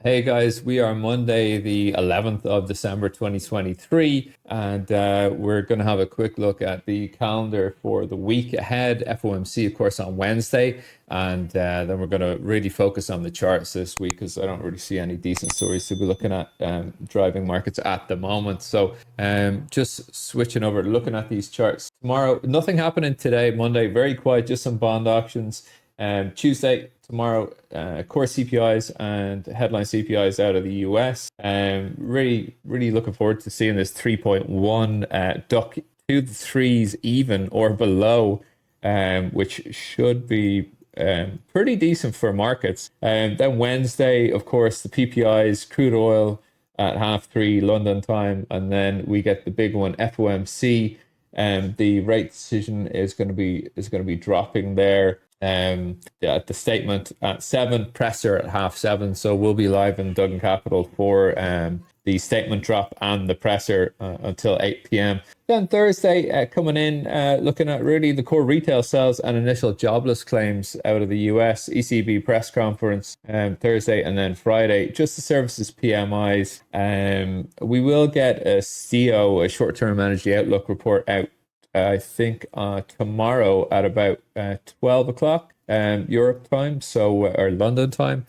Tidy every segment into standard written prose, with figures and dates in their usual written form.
Hey guys, we are Monday, the 11th of December 2023, and we're going to have a quick look at the calendar for the week ahead. FOMC, of course, on Wednesday, and then we're going to really focus on the charts this week because I don't really see any decent stories to be looking at driving markets at the moment. So just switching over, looking at these charts. Tomorrow, nothing happening today, Monday, very quiet, just some bond auctions. Tuesday, tomorrow, core CPIs and headline CPIs out of the US. Really looking forward to seeing this 3.1 duck to the threes even or below, which should be pretty decent for markets. And then Wednesday, of course, the PPIs, crude oil at 3:30 London time, and then we get the big one, FOMC. The rate decision is going to be dropping there. The statement at 7, presser at 7:30. So we'll be live in Duggan Capital for the statement drop and the presser until 8 p.m. Then Thursday, coming in, looking at really the core retail sales and initial jobless claims out of the US, ECB press conference Thursday, and then Friday, just the services PMIs. We will get a CO, a short-term energy outlook report out, I think tomorrow at about 12 o'clock Europe time, or London time.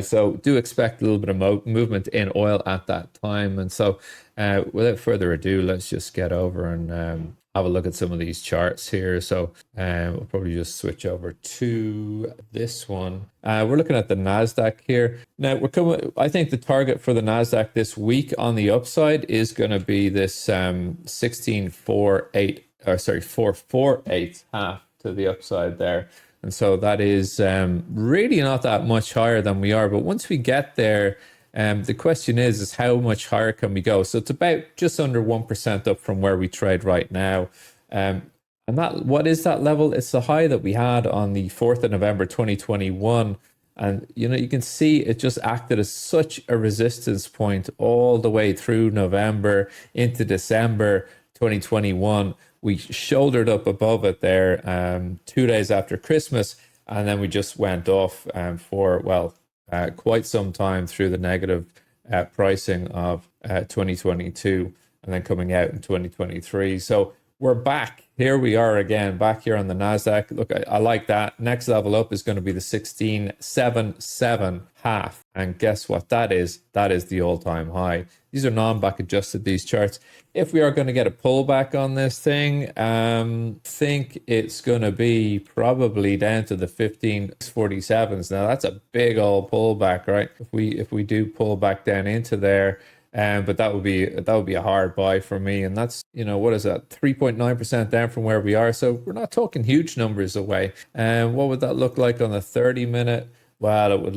So do expect a little bit of movement in oil at that time. And so without further ado, let's just get over and have a look at some of these charts here. So we'll probably just switch over to this one. We're looking at the NASDAQ here. Now I think the target for the NASDAQ this week on the upside is going to be this 1648, or sorry, 448 half to the upside there. And so that is really not that much higher than we are. But once we get there, the question is how much higher can we go? So it's about just under 1% up from where we trade right now. And that, what is that level? It's the high that we had on the 4th of November 2021. And you can see it just acted as such a resistance point all the way through November into December 2021. We shouldered up above it there 2 days after Christmas, and then we just went off for quite some time through the negative pricing of 2022, and then coming out in 2023. So we're back. Here we are again, back here on the NASDAQ. Look, I like that. Next level up is going to be the 1677 half. And guess what that is? That is the all-time high. These are non-back adjusted, these charts. If we are going to get a pullback on this thing, think it's going to be probably down to the 1547s. Now that's a big old pullback, right? If we do pull back down into there, but that would be a hard buy for me, and that's what is that, 3.9% down from where we are. So we're not talking huge numbers away. And what would that look like on the 30-minute? Well, it would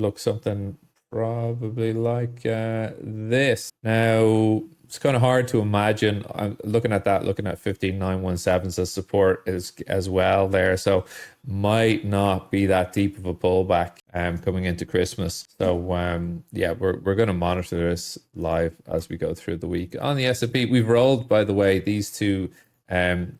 look something probably like this. Now it's kind of hard to imagine. I'm looking at 15917 as support as well there. So might not be that deep of a pullback coming into Christmas. So we're going to monitor this live as we go through the week. On the S&P, we've rolled, by the way, these two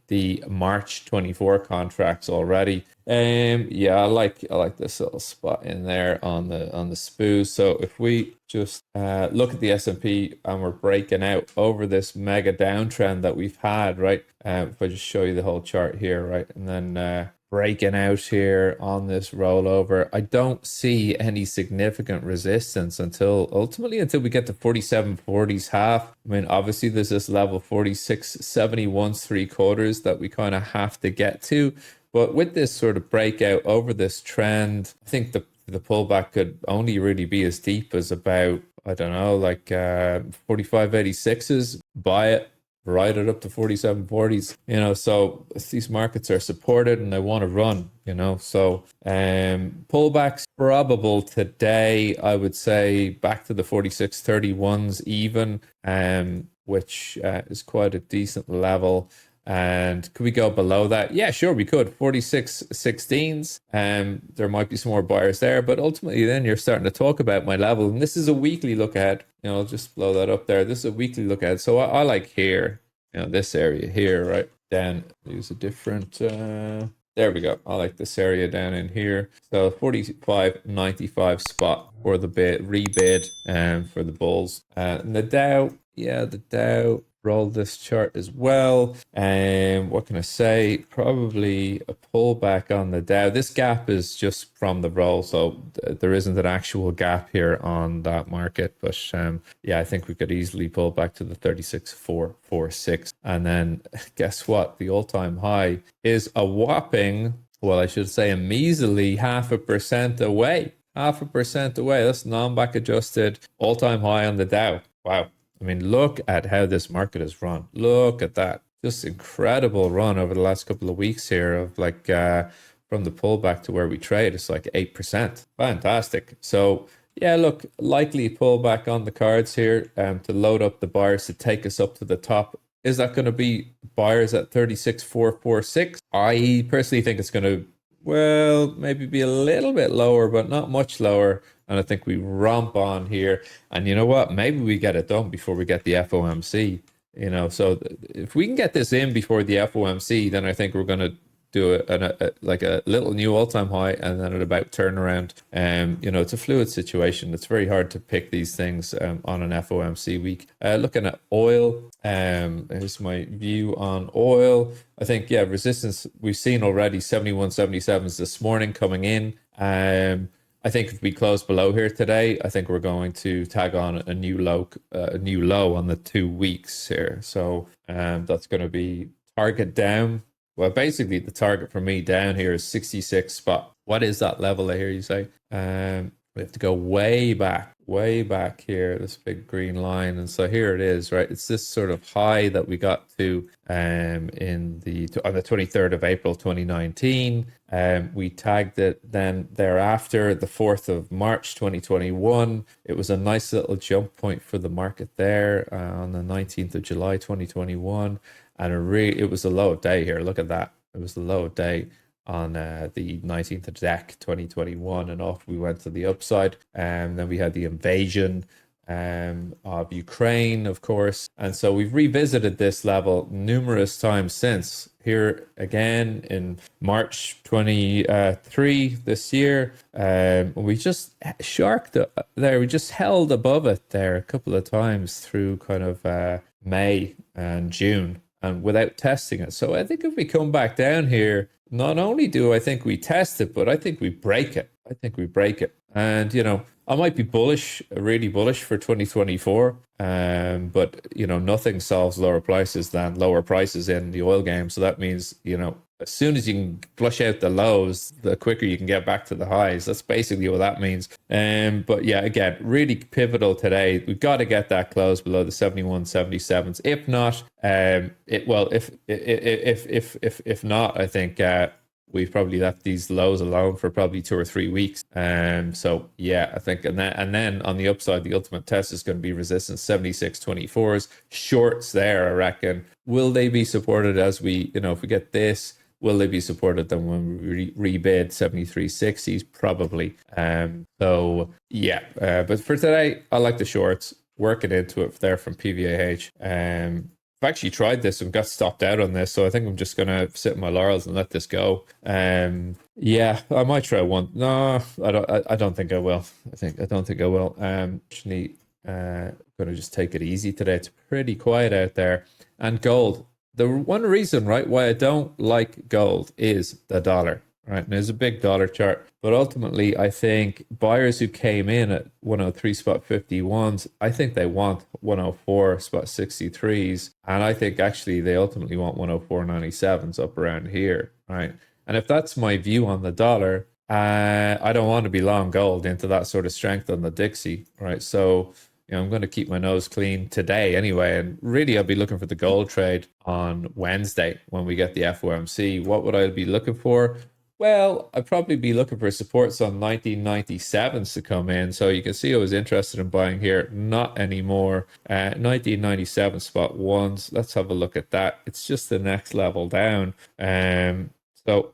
the March 24 contracts already. I like this little spot in there on the SPOO. So if we just look at the S&P, and we're breaking out over this mega downtrend that we've had, right? If I just show you the whole chart here, right, and then breaking out here on this rollover, I don't see any significant resistance until we get to 4740s half. I mean, obviously there's this level 4671's 3/4 that we kind of have to get to, but with this sort of breakout over this trend, I think the pullback could only really be as deep as about, I don't know, like 4586s. Buy it, ride it up to 4740s. So these markets are supported and they want to run, so pullbacks probable today, I would say, back to the 4631s even, which is quite a decent level. And could we go below that? Yeah, sure, we could. 4616s. There might be some more buyers there, but ultimately then you're starting to talk about my level. And this is a weekly look ahead. I'll just blow that up there. This is a weekly look ahead. So I like here, this area here, right? Then use a different There we go. I like this area down in here. So 45.95 spot for the bid rebid and for the bulls. And the Dow, yeah, the Dow rolled this chart as well. And what can I say? Probably a pullback on the Dow. This gap is just from the roll, so there isn't an actual gap here on that market. But yeah, I think we could easily pull back to the 36,446. And then guess what? The all-time high is a whopping, well, I should say a measly 0.5% away. 0.5% away. That's non-back adjusted all-time high on the Dow. Wow. I mean, look at how this market has run. Look at that. Just incredible run over the last couple of weeks here of like from the pullback to where we trade. It's like 8%. Fantastic. So yeah, look, likely pullback on the cards here to load up the buyers to take us up to the top. Is that going to be buyers at 36,446? I personally think it's going to, well, maybe be a little bit lower, but not much lower. And I think we romp on here. And you know what? Maybe we get it done before we get the FOMC. So if we can get this in before the FOMC, then I think we're going to do like a little new all-time high and then at about turnaround. It's a fluid situation. It's very hard to pick these things on an FOMC week. Looking at oil, here's my view on oil. I think, yeah, resistance we've seen already 71.77s this morning coming in. I think if we close below here today, I think we're going to tag on a new low on the 2 weeks here. So that's going to be target down. Well, basically the target for me down here is 66 spot. What is that level I hear you say? We have to go way back here, this big green line. And so here it is, right? It's this sort of high that we got to on the 23rd of April 2019. We tagged it then thereafter, the 4th of March 2021. It was a nice little jump point for the market there on the 19th of July 2021. And it was a low of day here. Look at that. It was the low of day on the 19th of Dec 2021, and off we went to the upside. And then we had the invasion of Ukraine, of course. And so we've revisited this level numerous times since. Here again in March 23 this year. We just sharked there. We just held above it there a couple of times through kind of May and June, and without testing it. So I think if we come back down here, not only do I think we test it, but I think we break it. And, I might be really bullish for 2024. But, nothing solves lower prices than lower prices in the oil game. So that means, as soon as you can flush out the lows, the quicker you can get back to the highs. That's basically what that means. But yeah, again, really pivotal today. We've got to get that close below the 71.77s. If not, if not, I think we've probably left these lows alone for probably 2 or 3 weeks. So yeah, I think, and then on the upside, the ultimate test is going to be resistance 76.24s. Shorts there, I reckon. Will they be supported as we, if we get this? Will they be supported then when we rebid 73.60s? Probably. So yeah, but for today, I like the shorts. Working into it there from PVAH. I've actually tried this and got stopped out on this, so I think I'm just gonna sit in my laurels and let this go. Yeah, I might try one. No, I don't think I will. I don't think I will. Actually, gonna just take it easy today. It's pretty quiet out there. And gold. The one reason, right, why I don't like gold is the dollar. Right, and there's a big dollar chart, but ultimately, I think buyers who came in at 103 spot 51s, I think they want 104 spot 63s, and I think actually they ultimately want 104.97s up around here, right? And if that's my view on the dollar, I don't want to be long gold into that sort of strength on the Dixie, right? So I'm going to keep my nose clean today anyway. And really, I'll be looking for the gold trade on Wednesday when we get the FOMC. What would I be looking for? Well, I'd probably be looking for supports on 1997s to come in. So you can see I was interested in buying here. Not anymore. 1997 spot ones. Let's have a look at that. It's just the next level down. So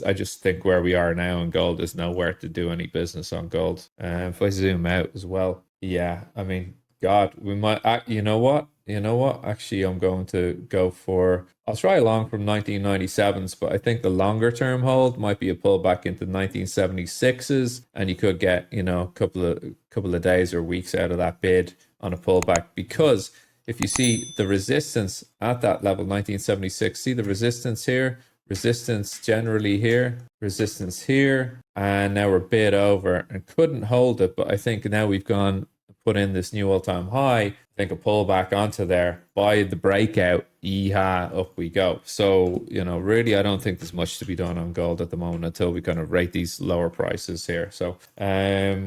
I just think where we are now in gold is nowhere to do any business on gold. If I zoom out as well, yeah, I mean, God, we might, you know what? You know what? Actually, I'm going to go for. I'll try long from 1997s, but I think the longer term hold might be a pullback into 1976s, and you could get, a couple of days or weeks out of that bid on a pullback. Because if you see the resistance at that level, 1976, see the resistance here, resistance generally here, resistance here, and now we're bid over and couldn't hold it. But I think now we've gone put in this new all-time high. I think a pullback onto there by the breakout. Yeehaw, up we go. So, really, I don't think there's much to be done on gold at the moment until we kind of rate these lower prices here. So,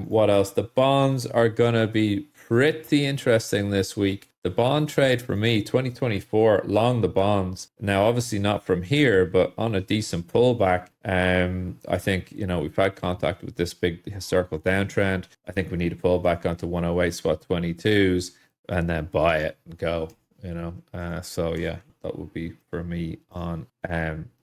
what else? The bonds are gonna be pretty interesting this week. The bond trade for me, 2024, long the bonds. Now, obviously not from here, but on a decent pullback. I think, we've had contact with this big historical downtrend. I think we need to pull back onto 108 spot 22s and then buy it and go, so yeah, that would be for me on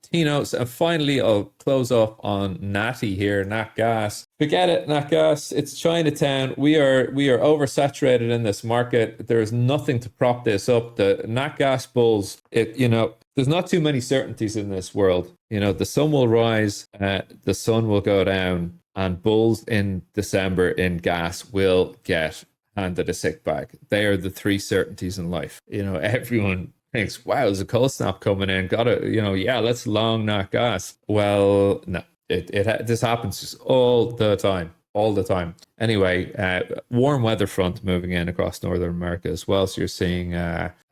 T-notes. And finally, I'll close off on Natty here, Nat Gas. Forget it, Nat Gas. It's Chinatown. We are oversaturated in this market. There is nothing to prop this up. The Nat Gas bulls, there's not too many certainties in this world. The sun will rise, the sun will go down, and bulls in December in gas will get handed a sick bag. They are the three certainties in life. Everyone thinks, wow, there's a cold snap coming in. Yeah, let's long Nat Gas. Well, no, this happens just all the time. All the time. Anyway, warm weather front moving in across Northern America as well. So you're seeing,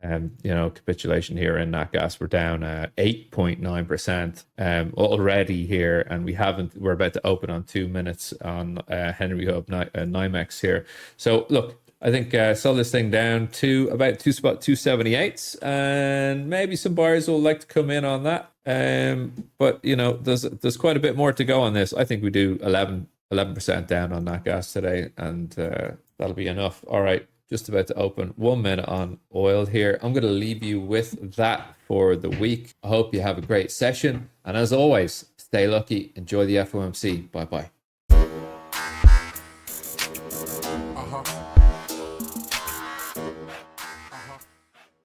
capitulation here in Nat Gas. We're down 8.9% already here, and we're about to open on 2 minutes on Henry Hub NYMEX here. So look, I think sell this thing down to about 278, and maybe some buyers will like to come in on that. But there's quite a bit more to go on this. I think we do 11% down on that gas today, and that'll be enough. All right, just about to open 1 minute on oil here. I'm going to leave you with that for the week. I hope you have a great session, and as always, stay lucky, enjoy the FOMC. Bye bye.